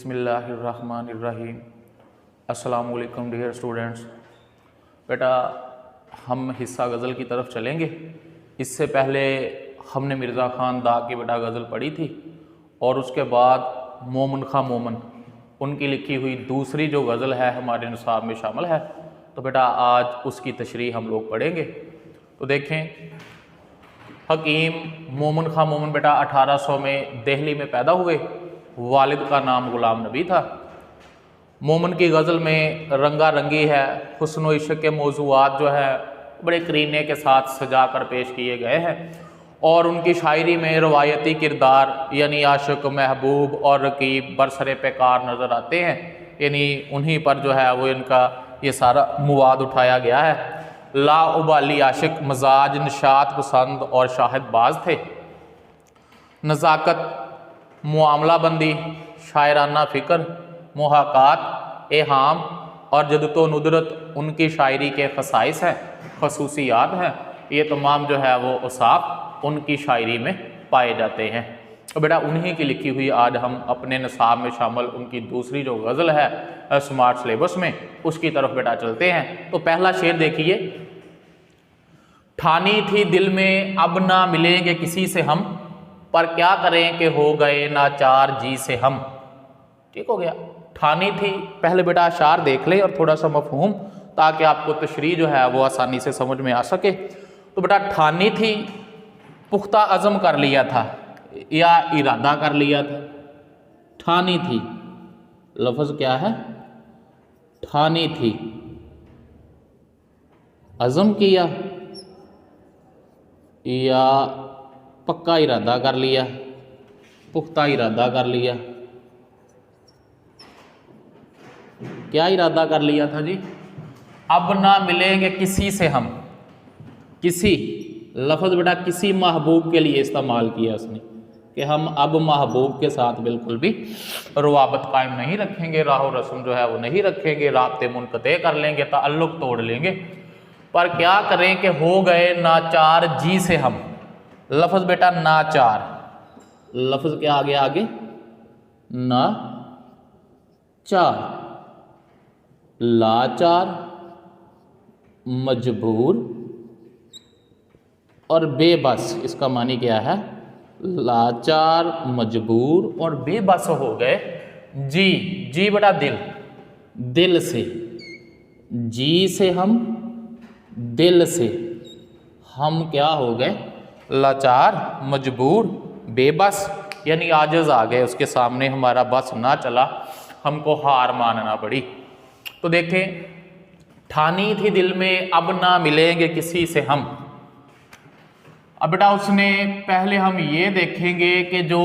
बिस्मिल्लाहिर्रहमानिर्रहीम। अस्सलाम वालेकुम डियर स्टूडेंट्स। बेटा हम हिस्सा गज़ल की तरफ चलेंगे। इससे पहले हमने मिर्ज़ा ख़ान दा की बेटा गज़ल पढ़ी थी और उसके बाद मोमन खां मोमन उनकी लिखी हुई दूसरी जो गज़ल है हमारे निसाब में शामिल है। तो बेटा आज उसकी तशरीह हम लोग पढ़ेंगे। तो देखें, हकीम मोमन खां मोमन बेटा 1800 में दिल्ली में पैदा हुए। वालिद का नाम ग़ुलाम नबी था। मोमन की गज़ल में रंगा रंगी है, हुस्न व इश्क़ के मौज़ूआत जो है बड़े करीने के साथ सजा कर पेश किए गए हैं और उनकी शायरी में रवायती किरदार यानी आशिक, महबूब और रकीब बरसरे पैकार नज़र आते हैं। यानी उन्हीं पर जो है वो इनका ये सारा मवाद उठाया गया है। लाउबाली आशिक, मजाज निशात पसंद और शाहिद बाज थे। नज़ाकत, मुआमला बंदी, शायराना फ़िक्र, मुहाकात, एहाम और जदतो नुदरत उनकी शायरी के खसाइस हैं, खसूसियात हैं। ये तमाम जो है वो औसाफ उनकी शायरी में पाए जाते हैं। तो बेटा उन्हीं की लिखी हुई आज हम अपने निसाब में शामिल उनकी दूसरी जो गज़ल है स्मार्ट सिलेबस में, उसकी तरफ बेटा चलते हैं। तो पहला शेर देखिए, ठानी थी दिल में अब ना मिलेंगे किसी से हम, पर क्या करें कि हो गए नाचार जी से हम। ठीक हो गया। ठानी थी, पहले बेटा अशार देख ले और थोड़ा सा मफहूम, ताकि आपको तशरीह जो है वो आसानी से समझ में आ सके। तो बेटा ठानी थी, पुख्ता अज़म कर लिया था या इरादा कर लिया था। ठानी थी, लफ्ज़ क्या है? ठानी थी, अज़म किया या पक्का इरादा कर लिया, पुख्ता इरादा कर लिया। क्या इरादा कर लिया था जी? अब ना मिलेंगे किसी से हम। किसी लफ्ज़ बेटा किसी महबूब के लिए इस्तेमाल किया उसने कि हम अब महबूब के साथ बिल्कुल भी रवाबत कायम नहीं रखेंगे, राह रस्म जो है वो नहीं रखेंगे, राब्ते मुनक़ते कर लेंगे, ताल्लुक़ तोड़ लेंगे। पर क्या करें कि हो गए नाचार जी से हम। लफ्ज़ बेटा नाचार, लफ्ज़ क्या आ गया आगे? ना चार, लाचार, मजबूर और बेबस। इसका मानी क्या है? लाचार, मजबूर और बेबस हो गए। जी, जी बेटा दिल, दिल से, जी से हम, दिल से हम क्या हो गए? लाचार, मजबूर, बेबस, यानी आजिज़ आ गए, उसके सामने हमारा बस ना चला, हमको हार मानना पड़ी। तो देखें, ठानी थी दिल में अब ना मिलेंगे किसी से हम। अब बेटा उसने पहले हम ये देखेंगे कि जो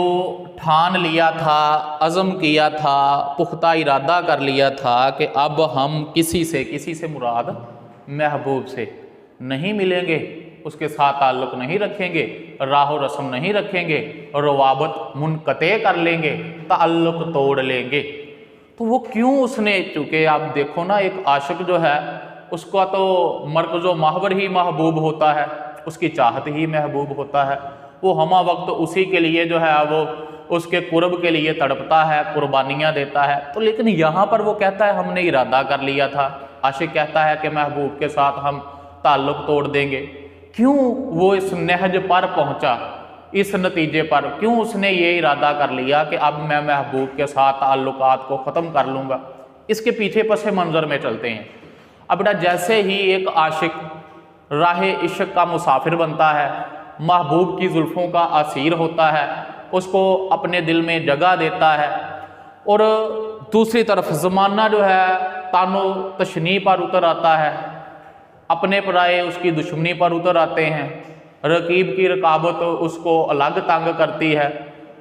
ठान लिया था, अज़म किया था, पुख्ता इरादा कर लिया था कि अब हम किसी से मुराद महबूब से नहीं मिलेंगे, उसके साथ ताल्लुक़ नहीं रखेंगे, राह रस्म नहीं रखेंगे, रवाबत मुनक़ते कर लेंगे, ताल्लुक़ तोड़ लेंगे। तो वो क्यों उसने, चूँकि आप देखो ना एक आशिक जो है उसका तो मरकज़ो महवर ही महबूब होता है, उसकी चाहत ही महबूब होता है, वो हमा वक्त उसी के लिए जो है वो उसके कुर्ब के लिए तड़पता है, कुर्बानियाँ देता है। तो लेकिन यहाँ पर वो कहता है हमने इरादा कर लिया था, आशिक कहता है कि महबूब के साथ हम ताल्लुक़ तोड़ देंगे। क्यों वो इस नहज पर पहुंचा, इस नतीजे पर क्यों उसने ये इरादा कर लिया कि अब मैं महबूब के साथ ताल्लुकात को ख़त्म कर लूँगा? इसके पीछे पसे मंज़र में चलते हैं। अब बेटा जैसे ही एक आशिक राह इश्क़ का मुसाफिर बनता है, महबूब की जुल्फ़ों का असीर होता है, उसको अपने दिल में जगह देता है, और दूसरी तरफ ज़माना जो है तानो तशनी पर उतर आता है, अपने पराए उसकी दुश्मनी पर उतर आते हैं, रकीब की रकाबत उसको अलग तंग करती है।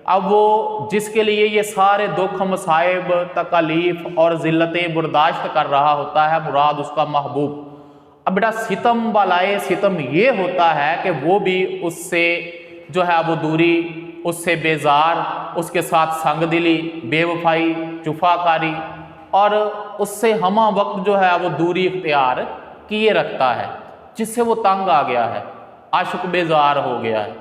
अब वो जिसके लिए ये सारे दुख, मसाइब, तकलीफ़ और ज़िल्लतें बर्दाश्त कर रहा होता है, मुराद उसका महबूब। अब बेटा सितम बलाए सितम ये होता है कि वो भी उससे जो है वो दूरी, उससे बेजार, उसके साथ संगदिली, बेवफाई, जुफाकारी और उससे हमा वक्त जो है वो दूरी इख्तियार किए रखता है, जिससे वो तंग आ गया है, आशिक बेजार हो गया है।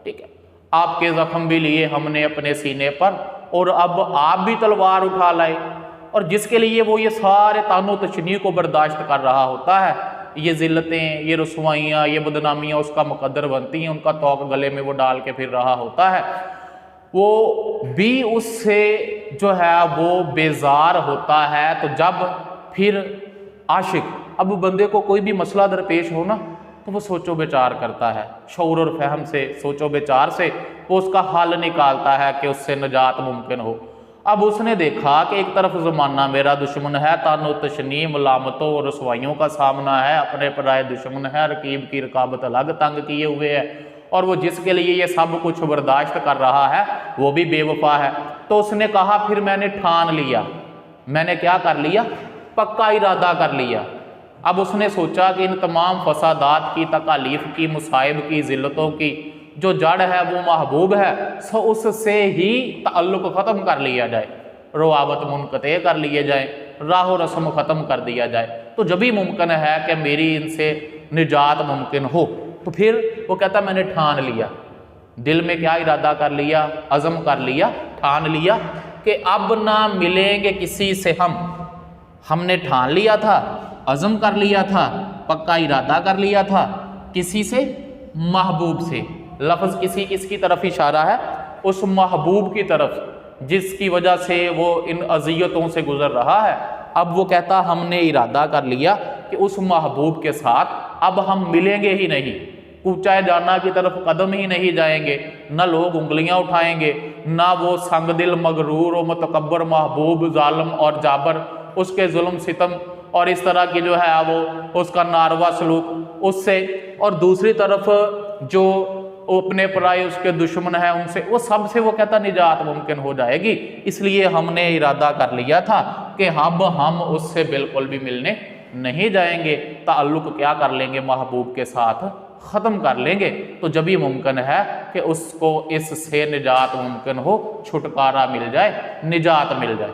ठीक है, आपके ज़ख्म भी लिए हमने अपने सीने पर और अब आप भी तलवार उठा लाए। और जिसके लिए वो ये सारे तानो तशनी को बर्दाश्त कर रहा होता है, ये ज़िल्लतें, ये रसवाइयाँ, ये बदनामियाँ उसका मुकद्दर बनती हैं, उनका तौक गले में वो डाल के फिर रहा होता है, वो भी उससे जो है वो बेजार होता है। तो जब फिर आशिक, अब बंदे को कोई भी मसला दरपेश हो ना, तो वो सोचो विचार करता है, शऊर और फहम से, सोचो विचार से वो उसका हल निकालता है कि उससे निजात मुमकिन हो। अब उसने देखा कि एक तरफ ज़माना मेरा दुश्मन है, तानो तशनी, मलामतों और रसवाइयों का सामना है, अपने पराए दुश्मन है, रकीब की रकाबत अलग तंग किए हुए है, और वो जिसके लिए ये सब कुछ बर्दाश्त कर रहा है वो भी बेवफा है। तो उसने कहा फिर मैंने ठान लिया, मैंने क्या कर लिया, पक्का इरादा कर लिया। अब उसने सोचा कि इन तमाम फसादात की, तकालीफ की, मुसाइब की, ज़िल्लतों की जो जड़ है वो महबूब है, सो उससे ही ताल्लुक़ ख़त्म कर लिया जाए, रवाबत मुनक़ते कर लिए जाए, राह रस्म ख़त्म कर दिया जाए। तो जब भी मुमकिन है कि मेरी इनसे निजात मुमकिन हो। तो फिर वो कहता मैंने ठान लिया, दिल में क्या इरादा कर लिया, अज़म कर लिया, ठान लिया कि अब ना मिलेंगे किसी से हमने ठान लिया था, अज़म कर लिया था, पक्का इरादा कर लिया था, किसी से, महबूब से। लफ्ज़ किसी किसकी तरफ इशारा है, उस महबूब की तरफ जिसकी वजह से वो इन अज़ियतों से गुजर रहा है। अब वो कहता हमने इरादा कर लिया कि उस महबूब के साथ अब हम मिलेंगे ही नहीं, कूचाए जाना की तरफ कदम ही नहीं जाएंगे, न लोग उंगलियां उठाएंगे, ना वो संगदिल मगरूर और मुतकब्बर महबूब जालिम और जाबर उसके जुल्म सितम और इस तरह की जो है वो उसका नारवा सलूक उससे, और दूसरी तरफ जो अपने पराए उसके दुश्मन है उनसे, वो सब से वो कहता निजात मुमकिन हो जाएगी। इसलिए हमने इरादा कर लिया था कि हम उससे बिल्कुल भी मिलने नहीं जाएंगे, ताल्लुक़ क्या कर लेंगे, महबूब के साथ ख़त्म कर लेंगे। तो जब ही मुमकिन है कि उसको इससे निजात मुमकिन हो, छुटकारा मिल जाए, निजात मिल जाए।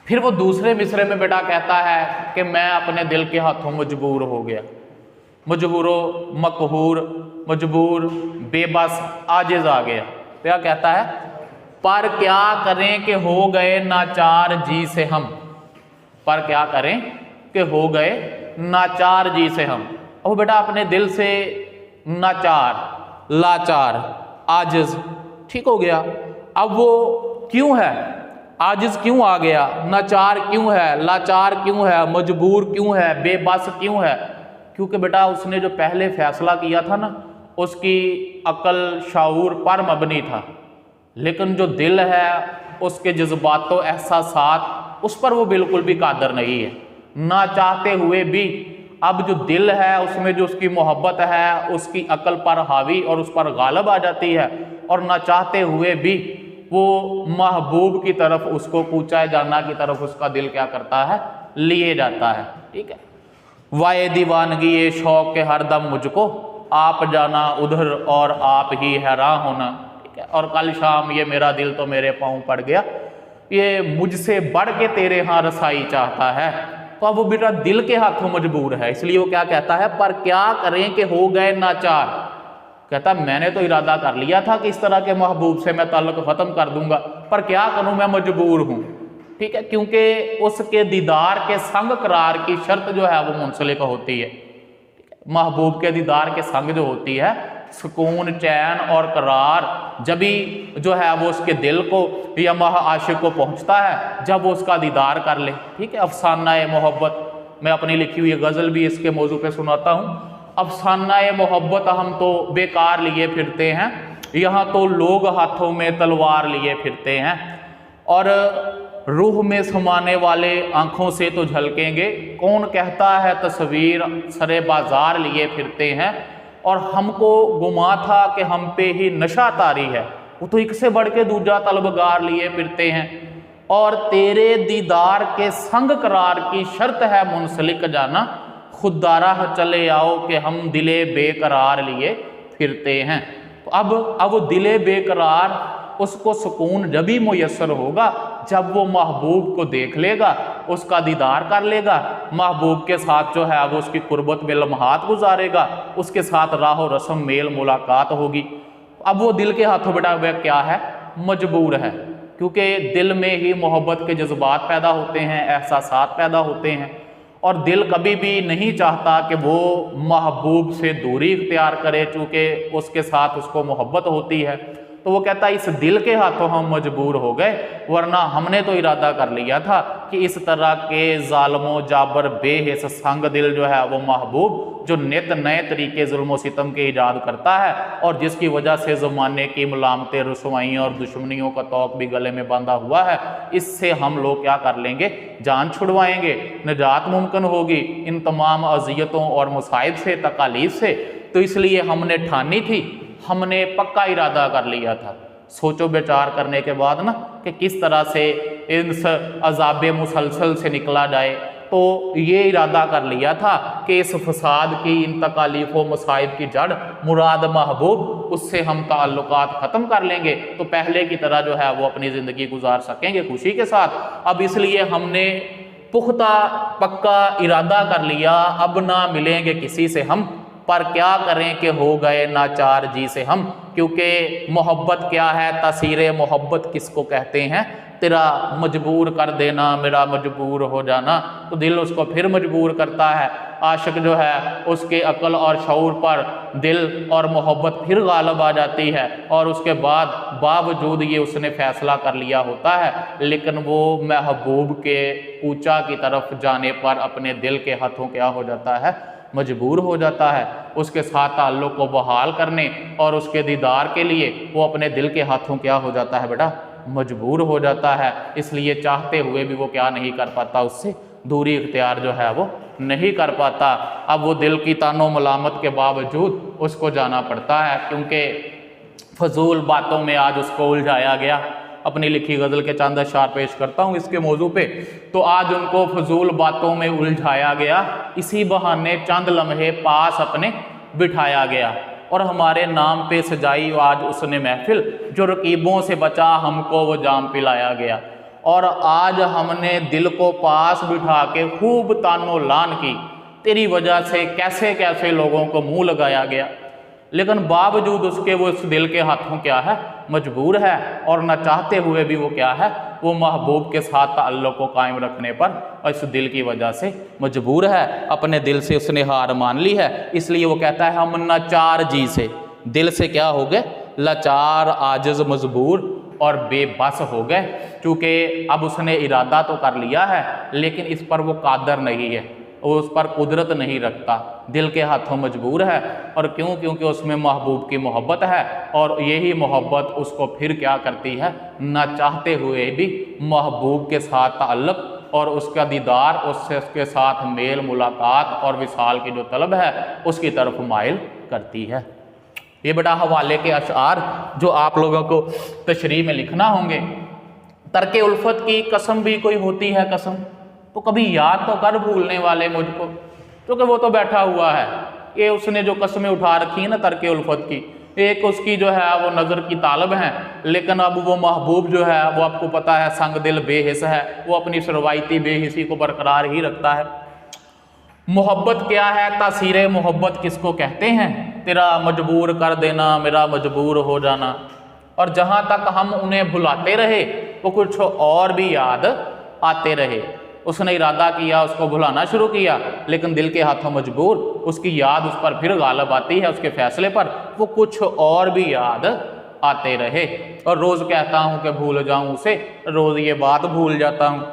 फिर वो दूसरे मिसरे में बेटा कहता है कि मैं अपने दिल के हाथों मजबूर हो गया, मजबूरो मकहूर, मजबूर, बेबस, आजिज आ गया। क्या कहता है, पर क्या करें कि हो गए नाचार जी से हम, पर क्या करें कि हो गए नाचार जी से हम। अब बेटा अपने दिल से नाचार, लाचार, आजिज ठीक हो गया। अब वो क्यों है, आजिज क्यों आ गया, नाचार क्यों है, लाचार क्यों है, मजबूर क्यों है, बेबस क्यों है? क्योंकि बेटा उसने जो पहले फैसला किया था ना, उसकी अकल शाऊर पर मबनी था, लेकिन जो दिल है उसके जज्बातों एहसासात उस पर वो बिल्कुल भी कादर नहीं है। ना चाहते हुए भी अब जो दिल है उसमें जो उसकी मोहब्बत है उसकी अकल पर हावी और उस पर गालिब आ जाती है, और ना चाहते हुए भी वो महबूब की तरफ, उसको कूचाए जाना की तरफ उसका दिल क्या करता है, लिए जाता है। ठीक है, वाए दीवानगी ये शौक के हरदम मुझको, आप जाना उधर और आप ही हैरान होना। ठीक है, और कल शाम ये मेरा दिल तो मेरे पाँव पड़ गया, ये मुझसे बढ़ के तेरे यहाँ रसाई चाहता है। तो अब वो बेटा दिल के हाथों मजबूर है, इसलिए वो क्या कहता है, पर क्या करें कि हो गए नाचार। कहता मैंने तो इरादा कर लिया था कि इस तरह के महबूब से मैं ताल्लुक़ ख़त्म कर दूंगा, पर क्या करूं, मैं मजबूर हूं। ठीक है, क्योंकि उसके दीदार के संग करार की शर्त जो है वो मुंसलिक होती है। महबूब के दीदार के संग जो होती है, सुकून, चैन और करार जब भी जो है वो उसके दिल को या मह आशिक को पहुंचता है जब वो उसका दीदार कर ले। ठीक है, अफसाना-ए मोहब्बत, मैं अपनी लिखी हुई गज़ल भी इसके मौजू पे सुनाता हूँ। अफसाना-ए मोहब्बत हम तो बेकार लिए फिरते हैं, यहाँ तो लोग हाथों में तलवार लिए फिरते हैं, और रूह में समाने वाले आंखों से तो झलकेंगे, कौन कहता है तस्वीर सरे बाजार लिए फिरते हैं, और हमको गुमा था कि हम पे ही नशा तारी है, वो तो एक से बढ़ के दूजा तलबगार लिए फिरते हैं, और तेरे दीदार के संग करार की शर्त है मुंसलिक जाना, खुददारा चले आओ कि हम दिले बेकरार लिए फिरते हैं। तो अब दिले बेकरार उसको सुकून जब ही मुयस्सर होगा जब वो महबूब को देख लेगा, उसका दीदार कर लेगा, महबूब के साथ जो है अब उसकी कुर्बत में लम्हात गुजारेगा, उसके साथ राह और रस्म मेल मुलाकात होगी। अब वो दिल के हाथों बेटा वह क्या है, मजबूर है। क्योंकि दिल में ही मोहब्बत के जज्बात पैदा होते हैं, एहसासात पैदा होते हैं, और दिल कभी भी नहीं चाहता कि वो महबूब से दूरी इख्तियार करे, चूँकि उसके साथ उसको मोहब्बत होती है। तो वो कहता है इस दिल के हाथों हम मजबूर हो गए, वरना हमने तो इरादा कर लिया था कि इस तरह के ज़ालिमो जाबर बेहिस संग दिल जो है वो महबूब, जो नित नए तरीके जुल्म सितम के ईजाद करता है और जिसकी वजह से ज़माने की मलामतें, रसवाइयों और दुश्मनियों का तौक भी गले में बांधा हुआ है, इससे हम लोग क्या कर लेंगे, जान छुड़वाएंगे, निजात मुमकिन होगी इन तमाम अजियतों और मुसाइब से, तकालीफ से। तो इसलिए हमने ठानी थी, हमने पक्का इरादा कर लिया था। सोचो विचार करने के बाद ना कि किस तरह से इस अजाब मुसलसल से निकला जाए, तो ये इरादा कर लिया था कि इस फसाद की, इन तकालीफ व मसाइब की जड़ मुराद महबूब, उससे हम ताल्लुकात ख़त्म कर लेंगे, तो पहले की तरह जो है वो अपनी ज़िंदगी गुजार सकेंगे खुशी के साथ। अब इसलिए हमने पुख्ता पक्का इरादा कर लिया, अब ना मिलेंगे किसी से हम, पर क्या करें कि हो गए नाचार जी से हम। क्योंकि मोहब्बत क्या है, तासीर मोहब्बत किसको कहते हैं, तेरा मजबूर कर देना, मेरा मजबूर हो जाना, तो दिल उसको फिर मजबूर करता है। आशिक जो है उसके अक्ल और शऊर पर दिल और मोहब्बत फिर गालब आ जाती है, और उसके बाद बावजूद ये उसने फैसला कर लिया होता है, लेकिन वो महबूब के कूचा की तरफ जाने पर अपने दिल के हाथों क्या हो जाता है, मजबूर हो जाता है। उसके साथ ताल्लुक़ को बहाल करने और उसके दीदार के लिए वो अपने दिल के हाथों क्या हो जाता है बेटा, मजबूर हो जाता है। इसलिए चाहते हुए भी वो क्या नहीं कर पाता, उससे दूरी इख्तियार जो है वो नहीं कर पाता। अब वो दिल की तानो मलामत के बावजूद उसको जाना पड़ता है, क्योंकि फजूल बातों में आज उसको उलझाया गया। अपनी लिखी गज़ल के चंद अशआर पेश करता हूँ इसके मौजू पे। तो आज उनको फजूल बातों में उलझाया गया, इसी बहाने चंद लम्हे पास अपने बिठाया गया, और हमारे नाम पे सजाई आज उसने महफिल, जो रकीबों से बचा हमको वो जाम पिलाया गया। और आज हमने दिल को पास बिठा के खूब तानो लान की, तेरी वजह से कैसे कैसे लोगों को मुंह लगाया गया, लेकिन बावजूद उसके वो इस दिल के हाथों क्या है, मजबूर है, और न चाहते हुए भी वो क्या है, वो महबूब के साथ ताल्लुक़ को कायम रखने पर और इस दिल की वजह से मजबूर है। अपने दिल से उसने हार मान ली है, इसलिए वो कहता है हम नाचार जी से, दिल से क्या हो गए, लाचार, आजिज़, मजबूर और बेबस हो गए। क्योंकि अब उसने इरादा तो कर लिया है, लेकिन इस पर वो कादर नहीं है, वो उस पर कुदरत नहीं रखता, दिल के हाथों मजबूर है। और क्यों? क्योंकि उसमें महबूब की मोहब्बत है, और यही मोहब्बत उसको फिर क्या करती है, ना चाहते हुए भी महबूब के साथ ताल्लुक़ और उसका दीदार, उसके साथ मेल मुलाकात और विसाल की जो तलब है उसकी तरफ माइल करती है। ये बड़ा हवाले के अशआर जो आप लोगों को तशरीह में लिखना होंगे। तर्के उल्फत की कसम भी कोई होती है कसम, तो कभी याद तो कर भूलने वाले मुझको, क्योंकि वो तो बैठा हुआ है। ये उसने जो कस्में उठा रखी है ना तर्के उल्फत की, एक उसकी जो है वो नज़र की तालब है, लेकिन अब वो महबूब जो है वो आपको पता है संग दिल बेहिस है, वो अपनी रवायती बेहिसी को बरकरार ही रखता है। मोहब्बत क्या है, तासीर मोहब्बत किसको कहते हैं, तेरा मजबूर कर देना, मेरा मजबूर हो जाना। और जहाँ तक हम उन्हें भुलाते रहे वो कुछ और भी याद आते रहे। उसने इरादा किया, उसको भुलाना शुरू किया, लेकिन दिल के हाथों मजबूर, उसकी याद उस पर फिर गालब आती है, उसके फैसले पर वो कुछ और भी याद आते रहे। और रोज़ कहता हूँ कि भूल जाऊँ उसे, रोज़ ये बात भूल जाता हूँ।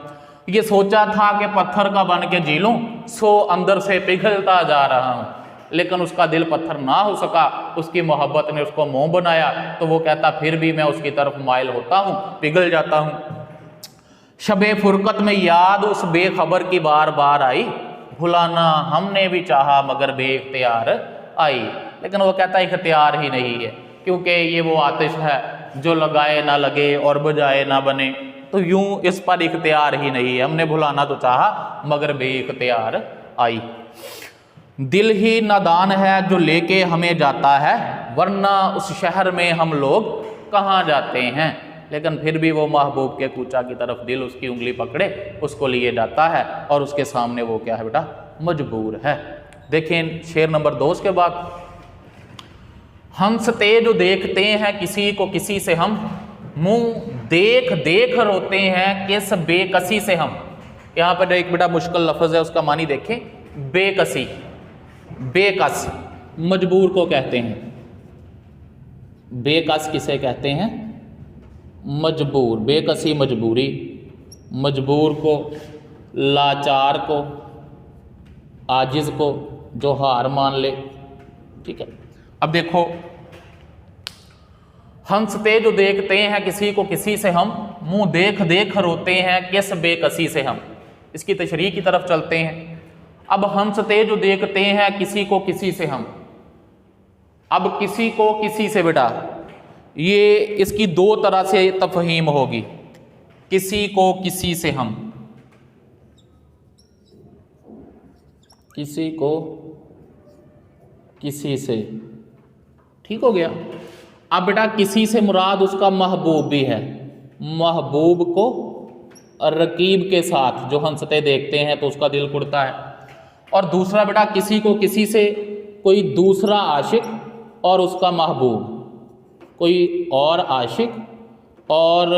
ये सोचा था कि पत्थर का बन के जी लूँ, सो अंदर से पिघलता जा रहा हूँ, लेकिन उसका दिल पत्थर ना हो सका, उसकी मोहब्बत ने उसको मोम बनाया। तो वो कहता फिर भी मैं उसकी तरफ माइल होता हूँ, पिघल जाता हूँ। शबे फुरकत में याद उस बेखबर की बार बार आई, भुलाना हमने भी चाहा मगर बेइख्तियार आई। लेकिन वो कहता इख्तियार ही नहीं है, क्योंकि ये वो आतिश है जो लगाए ना लगे और बुझाए ना बने, तो यूं इस पर इख्तियार ही नहीं है। हमने भुलाना तो चाहा मगर बेइख्तियार आई। दिल ही नादान है जो लेके हमें जाता है, वरना उस शहर में हम लोग कहाँ जाते हैं। लेकिन फिर भी वो महबूब के कूचा की तरफ दिल उसकी उंगली पकड़े उसको लिए जाता है, और उसके सामने वो क्या है बेटा, मजबूर है। देखें शेर नंबर 2 के बाद, हंसते जो देखते हैं किसी को किसी से हम, मुंह देख देख रोते हैं किस बेकसी से हम। यहां पर एक बेटा मुश्किल लफ्ज है, उसका मानी देखें, बेकसी, बेकस मजबूर को कहते हैं। बेकस किसे कहते हैं? मजबूर, बेकसी मजबूरी, मजबूर को, लाचार को, आजिज को, जो हार मान ले। ठीक है, अब देखो, हंसते जो देखते हैं किसी को किसी से हम, मुंह देख देख रोते हैं किस बेकसी से हम। इसकी तशरीह की तरफ चलते हैं। अब हंसते जो देखते हैं किसी को किसी से हम, अब किसी को किसी से बेटा, ये इसकी दो तरह से तफहीम होगी। किसी को किसी से हम, किसी को किसी से, ठीक हो गया। अब बेटा किसी से मुराद उसका महबूब भी है, महबूब को रकीब के साथ जो हंसते देखते हैं तो उसका दिल कुड़ता है। और दूसरा बेटा किसी को किसी से कोई दूसरा आशिक और उसका महबूब, कोई और आशिक और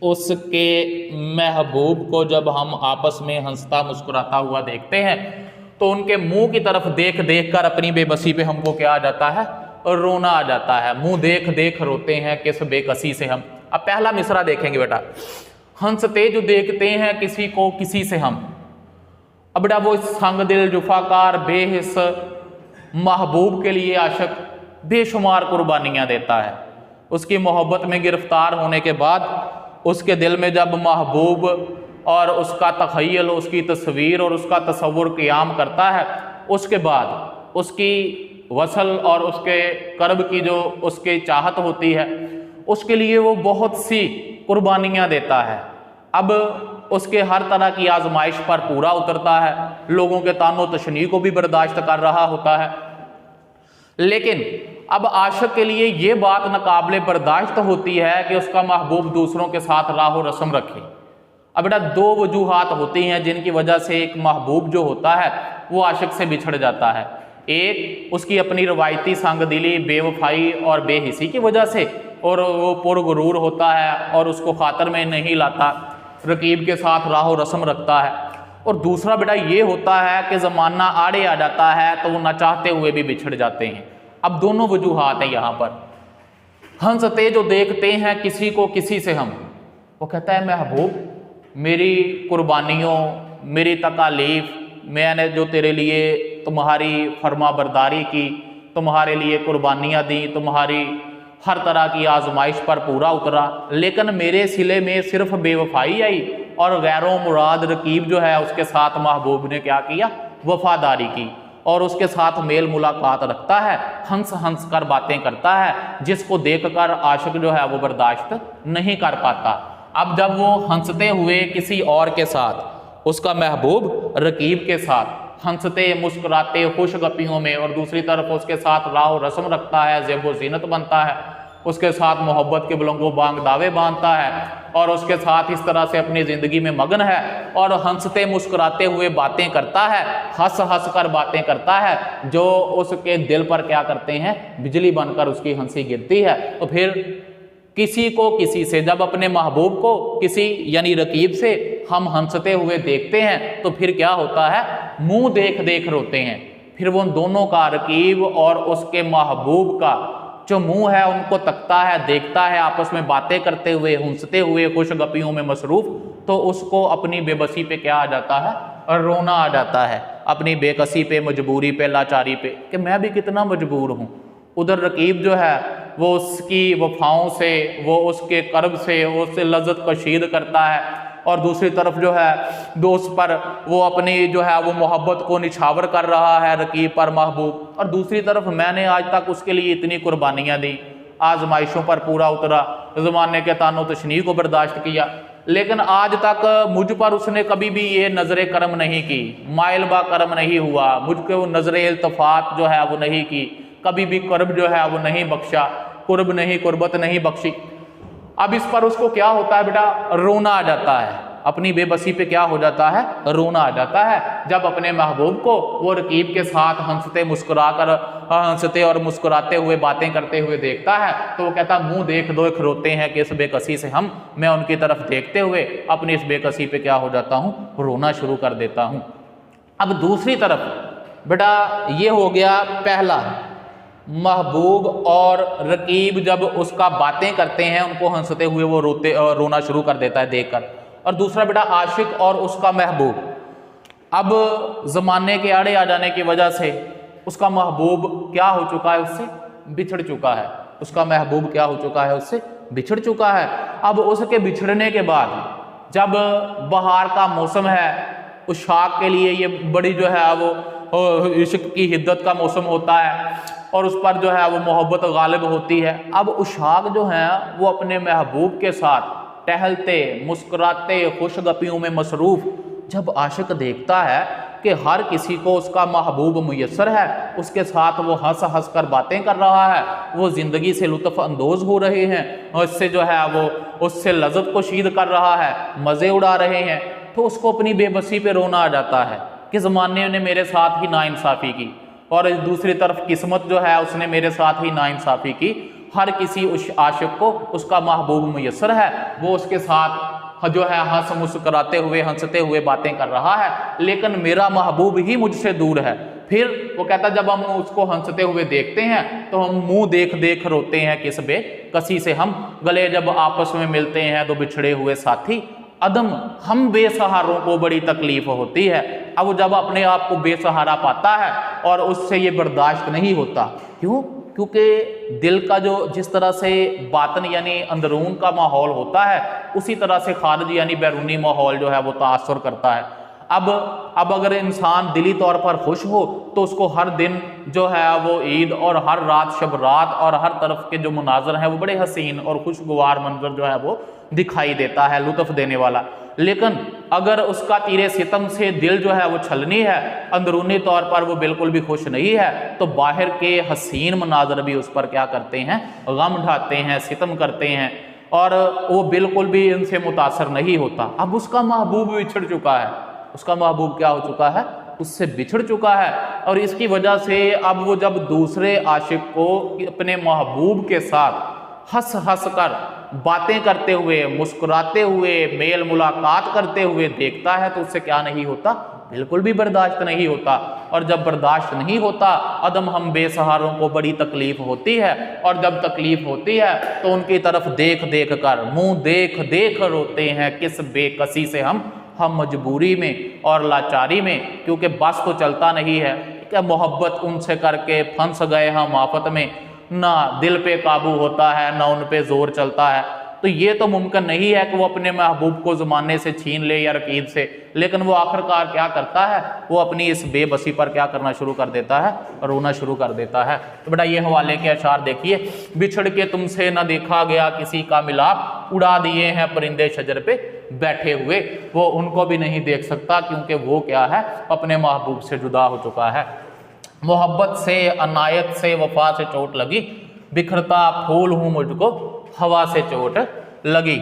उसके महबूब को जब हम आपस में हंसता मुस्कुराता हुआ देखते हैं तो उनके मुंह की तरफ देख देख कर अपनी बेबसी पे हमको क्या आ जाता है? रोना आ जाता है। मुंह देख देख रोते हैं किस बेकसी से हम। अब पहला मिसरा देखेंगे बेटा, हंसते जो देखते हैं किसी को किसी से हम। अब बेटा वो संग दिल जुफाकार बेहिस महबूब के लिए आशिक बेशुमार कुर्बानियां देता है। उसकी मोहब्बत में गिरफ्तार होने के बाद उसके दिल में जब महबूब और उसका तखय्युल, उसकी तस्वीर और उसका तसव्वुर क़याम करता है, उसके बाद उसकी वसल और उसके कर्ब की जो उसकी चाहत होती है, उसके लिए वो बहुत सी कुर्बानियां देता है। अब उसके हर तरह की आजमाइश पर पूरा उतरता है, लोगों के तानो तशनी को भी बर्दाश्त कर रहा होता है। लेकिन अब आशिक के लिए ये बात नाकाबिले बर्दाश्त होती है कि उसका महबूब दूसरों के साथ राह रस्म रखे। अब बेटा दो वजूहात होती हैं जिनकी वजह से एक महबूब जो होता है वो आशिक से बिछड़ जाता है। एक उसकी अपनी रवायती संगदिली, बेवफाई और बेहिसी की वजह से, और वो पुरगुरूर होता है और उसको खातर में नहीं लाता, रकीब के साथ राह रस्म रखता है। और दूसरा बेटा ये होता है कि ज़माना आड़े आ जाता है तो वो न चाहते हुए भी बिछड़ जाते हैं। अब दोनों वजूहात हैं यहाँ पर। हंसते जो देखते हैं किसी को किसी से हम, वो कहता है महबूब मेरी कुर्बानियों, मेरी तकालीफ, मैंने जो तेरे लिए तुम्हारी फरमा बरदारी की, तुम्हारे लिए कुर्बानियाँ दी, तुम्हारी हर तरह की आजमाइश पर पूरा उतरा, लेकिन मेरे सिले में सिर्फ बेवफाई आई और गैरों मुराद रकीब जो है उसके साथ महबूब ने क्या किया? वफादारी की और उसके साथ मेल मुलाकात रखता है, हंस हंस कर बातें करता है, जिसको देखकर आशिक जो है वो बर्दाश्त नहीं कर पाता। अब जब वो हंसते हुए किसी और के साथ, उसका महबूब रकीब के साथ हंसते मुस्कुराते खुश गपियों में, और दूसरी तरफ उसके साथ राह रस्म रखता है, ज़ेबो ज़ीनत बनता है, उसके साथ मोहब्बत के बुलंगो बांग दावे बांधता है और उसके साथ इस तरह से अपनी ज़िंदगी में मगन है और हंसते मुस्कुराते हुए बातें करता है, हंस हंस कर बातें करता है, जो उसके दिल पर क्या करते हैं? बिजली बनकर उसकी हंसी गिरती है। तो फिर किसी को किसी से, जब अपने महबूब को किसी यानी रकीब से हम हंसते हुए देखते हैं तो फिर क्या होता है? मुंह देख देख रोते हैं। फिर वो दोनों का, रकीब और उसके महबूब का जो मुंह है उनको तकता है, देखता है, आपस में बातें करते हुए, हंसते हुए, खुश गपियों में मसरूफ, तो उसको अपनी बेबसी पे क्या आ जाता है? और रोना आ जाता है, अपनी बेकसी पे, मजबूरी पे, लाचारी पे, कि मैं भी कितना मजबूर हूँ। उधर रकीब जो है वो उसकी वफाओं से, वो उसके कर्ब से, वो उससे लज्जत कशीद करता है, और दूसरी तरफ जो है दोस्त पर वो अपनी जो है वो मोहब्बत को निछावर कर रहा है, रकीब पर, महबूब। और दूसरी तरफ मैंने आज तक उसके लिए इतनी कुर्बानियाँ दी, आजमाइशों पर पूरा उतरा, ज़माने के तानो तशनी को बर्दाश्त किया, लेकिन आज तक मुझ पर उसने कभी भी ये नज़र करम नहीं की, माइल बा करम नहीं हुआ, मुझको वो नज़र इल्तफात जो है वो नहीं की, कभी भी कर्ब जो है वो नहीं बख्शा, कुर्ब नहीं, कुर्बत नहीं बख्शी। अब इस पर उसको क्या होता है बेटा? रोना आ जाता है। अपनी बेबसी पे क्या हो जाता है, रोना आ जाता है। जब अपने महबूब को वो रकीब के साथ हंसते और मुस्कुराते हुए बातें करते हुए देखता है तो वो कहता मुंह देख देख रोते हैं किस बेकसी से हम। मैं उनकी तरफ देखते हुए अपनी इस बेकसी पे क्या हो जाता हूँ, रोना शुरू कर देता हूँ। अब दूसरी तरफ बेटा ये हो गया पहला, महबूब और रकीब जब उसका बातें करते हैं उनको हंसते हुए वो रोना शुरू कर देता है देखकर। और दूसरा बेटा आशिक और उसका महबूब। अब ज़माने के आड़े आ जाने की वजह से उसका महबूब क्या हो चुका है, उससे बिछड़ चुका है। उसका महबूब क्या हो चुका है, उससे बिछड़ चुका है। अब उसके बिछड़ने के बाद जब बहार का मौसम है, उस शाख के लिए ये बड़ी जो है वो इश्क की हिद्दत का मौसम होता है और उस पर जो है वो मोहब्बत गालिब होती है। अब उशाक जो है वो अपने महबूब के साथ टहलते मुस्कुराते खुशगपियों में मसरूफ़ जब आशिक देखता है कि हर किसी को उसका महबूब मुयस्सर है, उसके साथ वो हंस हंस कर बातें कर रहा है, वो ज़िंदगी से लुत्फ़ अंदोज़ हो रहे हैं और इससे जो है वो उससे लज़्ज़त को शीद कर रहा है, मज़े उड़ा रहे हैं, तो उसको अपनी बेबसी पे रोना आ जाता है कि ज़माने ने मेरे साथ ही नाइंसाफ़ी की और दूसरी तरफ किस्मत जो है उसने मेरे साथ ही नाइंसाफ़ी की। हर किसी उस आशिक को उसका महबूब मुयस्सर है, वो उसके साथ जो है हंस मुस्कुराते हुए हंसते हुए बातें कर रहा है, लेकिन मेरा महबूब ही मुझसे दूर है। फिर वो कहता जब हम उसको हंसते हुए देखते हैं तो हम मुंह देख देख रोते हैं किस बेकसी से हम। गले जब आपस में मिलते हैं तो बिछड़े हुए साथी अदम हम बेसहारों को बड़ी तकलीफ होती है। अब जब अपने आप को बेसहारा पाता है और उससे ये बर्दाश्त नहीं होता, क्यों? क्योंकि दिल का जो जिस तरह से बातन यानी अंदरून का माहौल होता है उसी तरह से खारिज यानी बैरूनी माहौल जो है वो तासुर करता है। अब अगर इंसान दिली तौर पर खुश हो तो उसको हर दिन जो है वो ईद और हर रात शब रात और हर तरफ के जो मुनाजर हैं वो बड़े हसीन और खुशगवार मंजर जो है वो दिखाई देता है, लुत्फ देने वाला। लेकिन अगर उसका तीरे सितम से दिल जो है वो छलनी है, अंदरूनी तौर पर वो बिल्कुल भी खुश नहीं है, तो बाहर के हसीन मनाजर भी उस पर क्या करते हैं, गम ढाते हैं, सितम करते हैं और वो बिल्कुल भी इनसे मुतासर नहीं होता। अब उसका महबूब बिछड़ चुका है, उसका महबूब क्या हो चुका है, उससे बिछड़ चुका है। और इसकी वजह से अब वो जब दूसरे आशिक को अपने महबूब के साथ हंस हंस कर बातें करते हुए मुस्कुराते हुए मेल मुलाकात करते हुए देखता है तो उससे क्या नहीं होता, बिल्कुल भी बर्दाश्त नहीं होता। और जब बर्दाश्त नहीं होता अदम हम बेसहारों को बड़ी तकलीफ होती है और जब तकलीफ होती है तो उनकी तरफ देख देख कर मुंह देख देख रोते हैं किस बेकसी से हम मजबूरी में और लाचारी में, क्योंकि बस तो चलता नहीं है। क्या मोहब्बत उनसे करके फंस गए हम आफत में, ना दिल पे काबू होता है ना उन पे जोर चलता है। तो ये तो मुमकिन नहीं है कि वो अपने महबूब को ज़माने से छीन ले या रकीब से, लेकिन वो आखिरकार क्या करता है, वो अपनी इस बेबसी पर क्या करना शुरू कर देता है, रोना शुरू कर देता है। तो बेटा ये हवाले के अशार देखिए, बिछड़ के तुमसे न देखा गया किसी का मिलाप, उड़ा दिए हैं परिंदे शजर पे बैठे हुए। वो उनको भी नहीं देख सकता क्योंकि वो क्या है, अपने महबूब से जुदा हो चुका है। मोहब्बत से अनायत से वफा से चोट लगी, बिखरता फूल हूँ मुझको हवा से चोट लगी।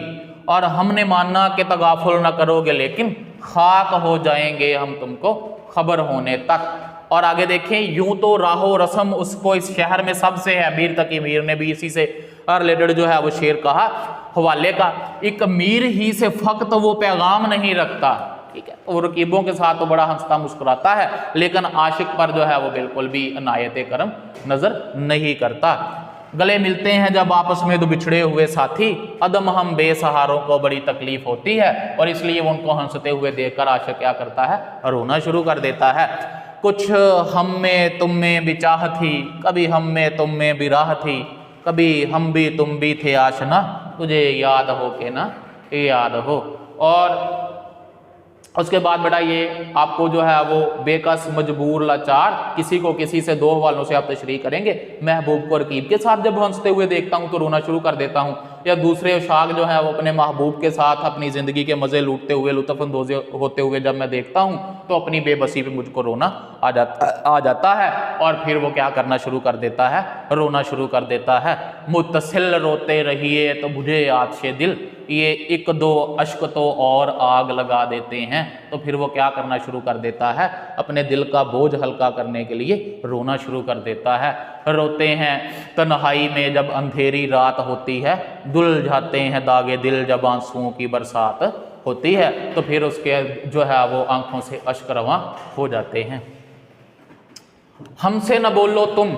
और हमने माना कि तगाफुल न करोगे लेकिन खाक हो जाएंगे हम तुमको खबर होने तक। और आगे देखें, यूं तो राहो रस्म उसको इस शहर में सबसे है। मीर तकी मीर ने भी इसी से रिलेटेड जो है वो शेर कहा हवाले का, एक मीर ही से फक्त वो पैगाम नहीं रखता, ठीक है। तो रकीबों के साथ तो बड़ा हंसता मुस्कुराता है, लेकिन आशिक पर जो है वो बिल्कुल भी अनायत करम नजर नहीं करता। गले मिलते हैं जब आपस में दो बिछड़े हुए साथी, अदम हम बेसहारों को बड़ी तकलीफ होती है। और इसलिए वो उनको हंसते हुए देखकर आशिक क्या करता है, रोना शुरू कर देता है। कुछ हम में तुम में भी चाह थी, कभी हम में तुम में भी राह थी, कभी हम भी तुम भी थे आशना, तुझे याद हो के ना याद हो। और उसके बाद बेटा ये आपको जो है वो बेकस मजबूर लाचार किसी को किसी से दो हवालों से आप तशरीह करेंगे। महबूब को रकीब के साथ जब हंसते हुए देखता हूँ तो रोना शुरू कर देता हूँ, या दूसरे उशाक जो है वो अपने महबूब के साथ अपनी ज़िंदगी के मज़े लूटते हुए लुत्फ़अंदोज़ होते हुए जब मैं देखता हूँ तो अपनी बेबसी पे मुझको रोना आ जाता है। और फिर वो क्या करना शुरू कर देता है, रोना शुरू कर देता है। मुत्तसिल रोते रहिए तो मुझे याद से दिल, ये एक दो अश्क तो और आग लगा देते हैं। तो फिर वो क्या करना शुरू कर देता है, अपने दिल का बोझ हल्का करने के लिए रोना शुरू कर देता है। रोते हैं तन्हाई में जब अंधेरी रात होती है, धुल जाते हैं दागे दिल जब आंसुओं की बरसात होती है। तो फिर उसके जो है वो आंखों से अश्क रवां हो जाते हैं। हमसे न बोलो तुम,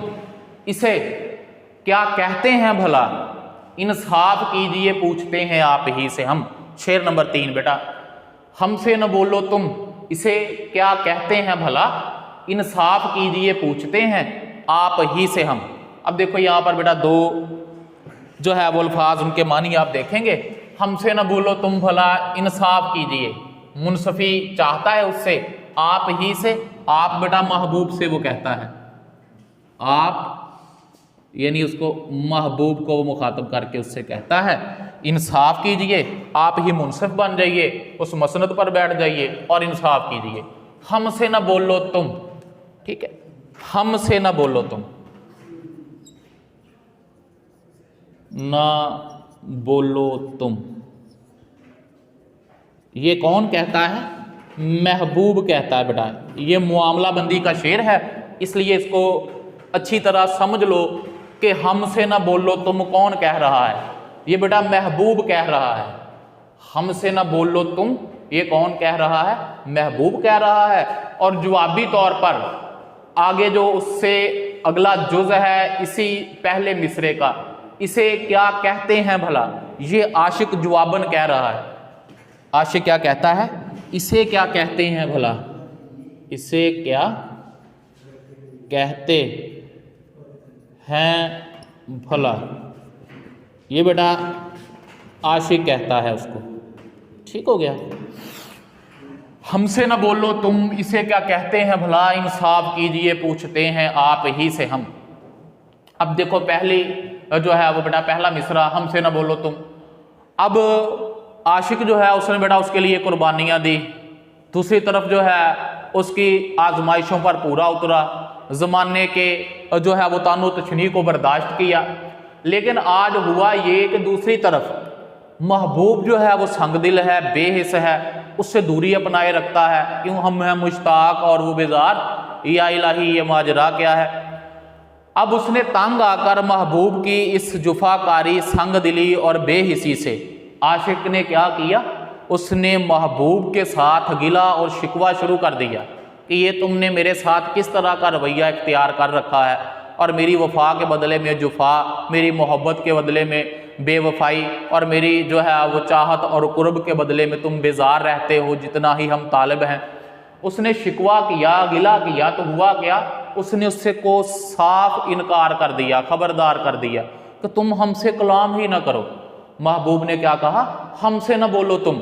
इसे क्या कहते हैं भला, इंसाफ कीजिए पूछते हैं आप ही से हम। शेर नंबर 3 बेटा, हमसे न बोलो तुम, इसे क्या कहते हैं भला, इंसाफ कीजिए पूछते हैं आप ही से हम। अब देखो यहाँ पर बेटा दो जो है वो अल्फाज, उनके मानी आप देखेंगे। हमसे न बोलो तुम भला, इंसाफ कीजिए, मुनसफी चाहता है उससे, आप ही से, आप बेटा महबूब से वो कहता है, आप यानी उसको महबूब को वो मुखातब करके उससे कहता है इंसाफ कीजिए, आप ही मुनसिफ बन जाइए, उस मसनद पर बैठ जाइए और इंसाफ कीजिए। हमसे न बोलो तुम, ठीक है, हमसे न बोलो तुम, ना बोलो तुम, ये कौन कहता है, महबूब कहता है बेटा। ये मुआमला बंदी का शेर है, इसलिए इसको अच्छी तरह समझ लो कि हमसे ना बोलो तुम कौन कह रहा है, ये बेटा महबूब कह रहा है। हमसे ना बोलो तुम, ये कौन कह रहा है, महबूब कह रहा है। और जवाबी तौर पर आगे जो उससे अगला जुज है इसी पहले मिसरे का, इसे क्या कहते हैं भला, ये आशिक जवाबन कह रहा है। आशिक क्या कहता है, इसे क्या कहते हैं भला, इसे क्या कहते हैं भला, ये बेटा आशिक कहता है उसको। ठीक हो गया। हमसे न बोलो तुम, इसे क्या कहते हैं भला, इंसाफ कीजिए पूछते हैं आप ही से हम। अब देखो पहली जो है वो बेटा पहला मिसरा, हमसे न बोलो तुम। अब आशिक जो है उसने बेटा उसके लिए कुर्बानियां दी, दूसरी तरफ जो है उसकी आजमाइशों पर पूरा उतरा, ज़माने के जो है वो तानो तशनी को बर्दाश्त किया। लेकिन आज हुआ ये कि दूसरी तरफ महबूब जो है वो संगदिल है, बेहिस है, उससे दूरी अपनाए रखता है। क्यों, हम हैं मुश्ताक और वो बेजार, या इलाही ये माजरा क्या है। अब उसने तंग आकर महबूब की इस जुफाकारी संगदिली और बेहिसी से आशिक ने क्या किया, उसने महबूब के साथ गिला और शिकवा शुरू कर दिया कि ये तुमने मेरे साथ किस तरह का रवैया इख्तियार कर रखा है, और मेरी वफा के बदले में जुफा, मेरी मोहब्बत के बदले में बेवफाई, और मेरी जो है वो चाहत और कुर्ब के बदले में तुम बेजार रहते हो जितना ही हम तालिब हैं। उसने शिकवा किया, गिला किया, तो हुआ क्या, उसने उससे को साफ इनकार कर दिया, खबरदार कर दिया कि तुम हमसे कलाम ही ना करो। महबूब ने क्या कहा, हमसे ना बोलो तुम,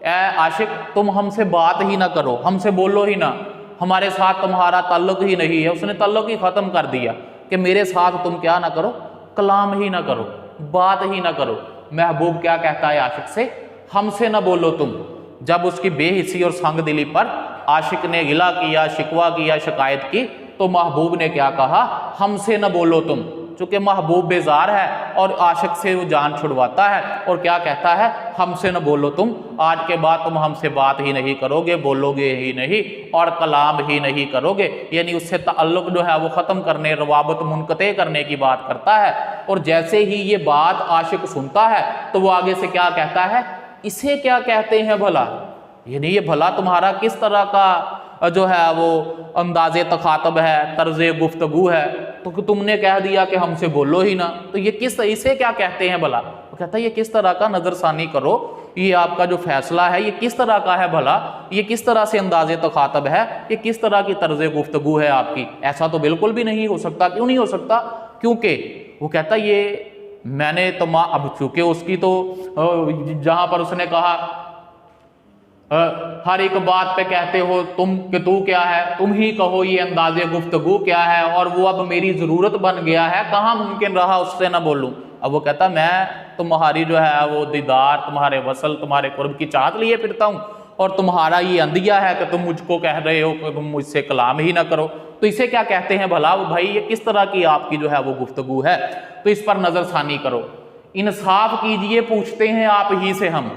ए आशिक तुम हमसे बात ही ना करो, हमसे बोलो ही ना, हमारे साथ तुम्हारा ताल्लुक ही नहीं है। उसने ताल्लुक ही ख़त्म कर दिया कि मेरे साथ तुम क्या ना करो, कलाम ही ना करो, बात ही ना करो। महबूब क्या कहता है आशिक से, हमसे ना बोलो तुम। जब उसकी बेहिसी और संगदिली पर आशिक ने गिला किया, शिकवा किया, शिकायत की, तो महबूब ने क्या कहा, हमसे ना बोलो तुम। चूंकि महबूब बेजार है और आशिक से वो जान छुड़वाता है, और क्या कहता है, हमसे न बोलो तुम, आज के बाद तुम हमसे बात ही नहीं करोगे, बोलोगे ही नहीं और कलाम ही नहीं करोगे। यानी उससे ताल्लुक जो है वो ख़त्म करने, रवाबत मुनक़ते करने की बात करता है। और जैसे ही ये बात आशिक सुनता है तो वो आगे से क्या कहता है, इसे क्या कहते हैं भला, यानी ये भला तुम्हारा किस तरह का जो है वो अंदाज़े तखातब है, तर्ज़े गुफ्तगू है, तो तुमने कह दिया कि हमसे बोलो ही ना, तो ये किस, इसे क्या कहते हैं भला। वो कहता है ये किस तरह का नज़रसानी करो, ये आपका जो फैसला है ये किस तरह का है भला, ये किस तरह से अंदाज़े तखातब है, ये किस तरह की तर्ज़े गुफ्तगू है आपकी, ऐसा तो बिल्कुल भी नहीं हो सकता। क्यों नहीं हो सकता, क्योंकि वो कहता ये मैंने अब चूँकि उसकी तो जहाँ पर उसने कहा हर एक बात पे कहते हो तुम कि तू क्या है, तुम ही कहो ये अंदाजे गुफ्तगू क्या है, और वो अब मेरी ज़रूरत बन गया है, कहाँ मुमकिन रहा उससे ना बोलूँ। अब वो कहता मैं तुम्हारी जो है वो दीदार, तुम्हारे वसल, तुम्हारे कुर्ब की चाहत लिए फिरता हूँ, और तुम्हारा ये अंदिया है कि तुम मुझको कह रहे हो कि तुम मुझसे कलाम ही ना करो, तो इसे क्या कहते हैं भला। वो भाई ये किस तरह की आपकी जो है वो गुफ्तगू है, तो इस पर नज़रसानी करो। इंसाफ कीजिए पूछते हैं आप ही से हम।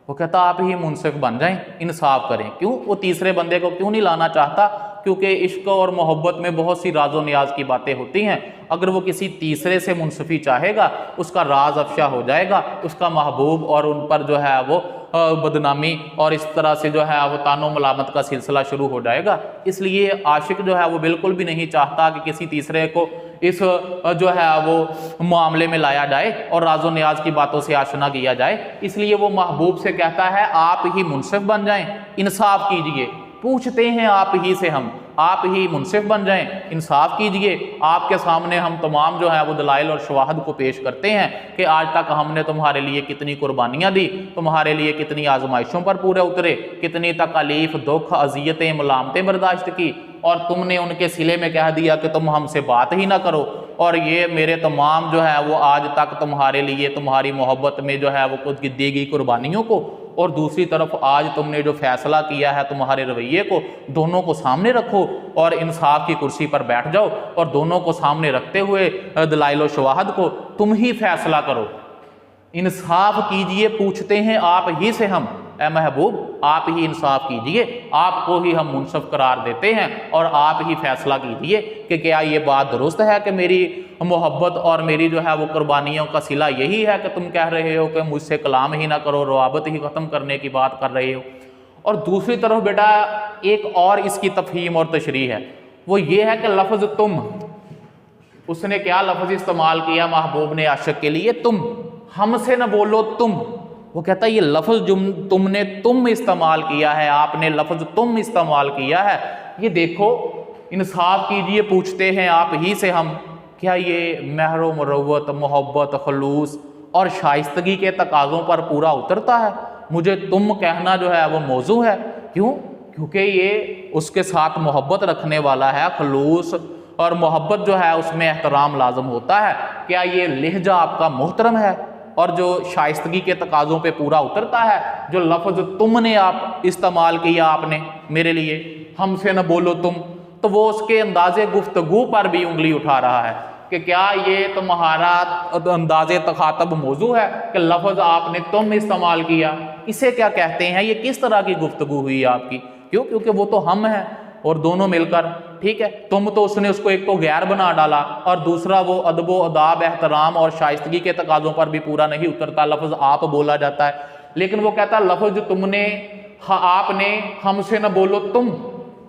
वो कहता आप ही मुंसिफ बन जाएं, इंसाफ करें। क्यों? वो तीसरे बंदे को क्यों नहीं लाना चाहता? क्योंकि इश्क और मोहब्बत में बहुत सी राजो नियाज की बातें होती हैं। अगर वो किसी तीसरे से मुंसफी चाहेगा, उसका राज अफशा हो जाएगा, उसका महबूब और उन पर जो है वो बदनामी और इस तरह से जो है वो तानो मलामत का सिलसिला शुरू हो जाएगा। इसलिए आशिक जो है वो बिल्कुल भी नहीं चाहता कि किसी तीसरे को इस जो है वो मामले में लाया जाए और राजो नियाज की बातों से आशना किया जाए। इसलिए वो महबूब से कहता है आप ही मुंसिफ बन जाएं, इंसाफ कीजिए। पूछते हैं आप ही से हम, आप ही मुंसिफ बन जाएं, इंसाफ कीजिए। आपके सामने हम तमाम जो है वो दलाइल और शवाहद को पेश करते हैं कि आज तक हमने तुम्हारे लिए कितनी कुर्बानियाँ दी, तुम्हारे लिए कितनी आजमाइशों पर पूरे उतरे, कितनी तकलीफ, दुख, अजियतें, मलामतें बर्दाश्त की, और तुमने उनके सिले में कह दिया कि तुम हमसे बात ही ना करो। और ये मेरे तमाम जो है वो आज तक तुम्हारे लिए, तुम्हारी मोहब्बत में जो है वो कुछ दी गई कुर्बानियों को, और दूसरी तरफ आज तुमने जो फैसला किया है तुम्हारे रवैये को, दोनों को सामने रखो और इंसाफ की कुर्सी पर बैठ जाओ और दोनों को सामने रखते हुए दलाइल व शवाहद को तुम ही फैसला करो। इंसाफ कीजिए पूछते हैं आप ही से हम, ए महबूब आप ही इंसाफ कीजिए, आपको ही हम मुंसफ करार देते हैं और आप ही फैसला कीजिए कि क्या ये बात दुरुस्त है कि मेरी मोहब्बत और मेरी जो है वो कुर्बानियों का सिला यही है कि तुम कह रहे हो कि मुझसे कलाम ही ना करो, रवाबत ही ख़त्म करने की बात कर रहे हो। और दूसरी तरफ बेटा एक और इसकी तफहीम और तशरीह है, वो ये है कि लफ्ज़ तुम, उसने क्या लफ्ज़ इस्तेमाल किया महबूब ने आशिक के लिए, तुम, हमसे न बोलो तुम। वो कहता है ये लफ्ज़ तुमने तुम इस्तेमाल किया है, आपने लफ्ज़ तुम इस्तेमाल किया है, ये देखो इंसाफ कीजिए पूछते हैं आप ही से हम, क्या ये महर मुरव्वत, मोहब्बत, खलूस और शाइस्तगी के तकाज़ों पर पूरा उतरता है? मुझे तुम कहना जो है वो मौजू है। क्यों? क्योंकि ये उसके साथ मोहब्बत रखने वाला है, खलूस और मोहब्बत जो है उसमें एहतराम लाजम होता है। क्या ये लहजा आपका मोहतरम है और जो शाइस्तगी के तकाज़ों पे पूरा उतरता है? जो लफ्ज़ तुमने आप इस्तेमाल किया आपने मेरे लिए, हमसे न बोलो तुम, तो वो उसके अंदाज़े गुफ्तगू पर भी उंगली उठा रहा है कि क्या ये तुम्हारा अंदाज़े तखातब मौजू है कि लफ्ज़ आपने तुम इस्तेमाल किया? इसे क्या कहते हैं? ये किस तरह की गुफ्तगू हुई आपकी? क्यों? क्योंकि वो तो हम हैं और दोनों मिलकर, ठीक है, तुम तो उसने उसको एक तो गैर बना डाला और दूसरा वो अदब व अदाब, एहतराम और शाइस्तगी के तकाज़ों पर भी पूरा नहीं उतरता, लफ्ज़ आप बोला जाता है। लेकिन वो कहता लफ्ज़ तुमने, आपने, हमसे न बोलो तुम,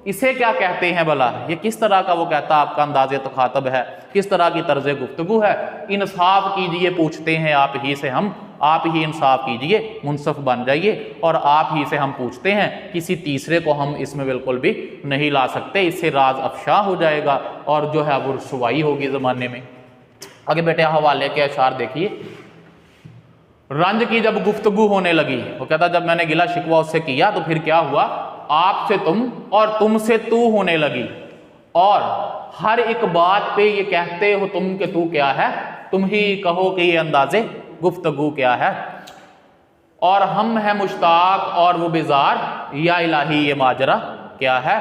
इसे क्या कहते हैं भला? ये किस तरह का वो कहता आपका अंदाज़े तखातब है, किस तरह की तर्ज गुफ्तगू है? इंसाफ कीजिए पूछते हैं आप ही से हम, आप ही इंसाफ कीजिए, मुंसफ बन जाइए और आप ही से हम पूछते हैं, किसी तीसरे को हम इसमें बिल्कुल भी नहीं ला सकते, इससे राज अफशा हो जाएगा और जो है वो रुसवाई होगी ज़माने में। आगे बेटे हवाले के अशार देखिए। रंज की जब गुफ्तगू होने लगी, वो कहता जब मैंने गिला शिकवा उससे किया तो फिर क्या हुआ, आपसे तुम और तुमसे तू होने लगी, और हर एक बात पे ये कहते हो तुम कि तू क्या है, तुम ही कहो कि ये अंदाजे गुफ्तगू क्या है, और हम हैं मुश्ताक और वो बेजार, या इलाही ये माजरा क्या है।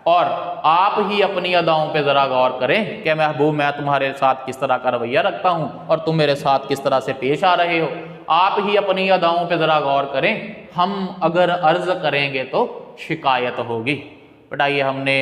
और आप ही अपनी अदाओं पे ज़रा गौर करें कि महबूब मैं तुम्हारे साथ किस तरह का रवैया रखता हूँ और तुम मेरे साथ किस तरह से पेश आ रहे हो। आप ही अपनी अदाओं पे ज़रा गौर करें, हम अगर अर्ज़ करेंगे तो शिकायत होगी। बेटा ये हमने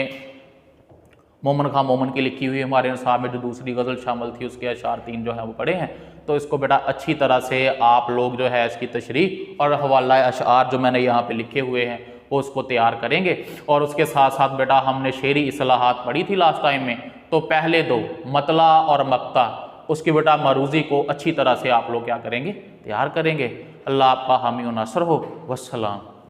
मोमन खां मोमन की लिखी हुई हमारे निसाब में जो दूसरी गज़ल शामिल थी उसके अशार 3 जो है वो पढ़े हैं, तो इसको बेटा अच्छी तरह से आप लोग जो है इसकी तशरीह और हवाला अशार जो मैंने यहाँ पे लिखे हुए हैं वो उसको तैयार करेंगे। और उसके साथ साथ बेटा हमने शेरी इस्लाहात पढ़ी थी लास्ट टाइम में, तो पहले 2 मतला और मक्ता, उसकी बेटा मरूज़ी को अच्छी तरह से आप लोग क्या करेंगे, तैयार करेंगे। अल्लाह आपका हामी व नासर हो। वस्सलाम।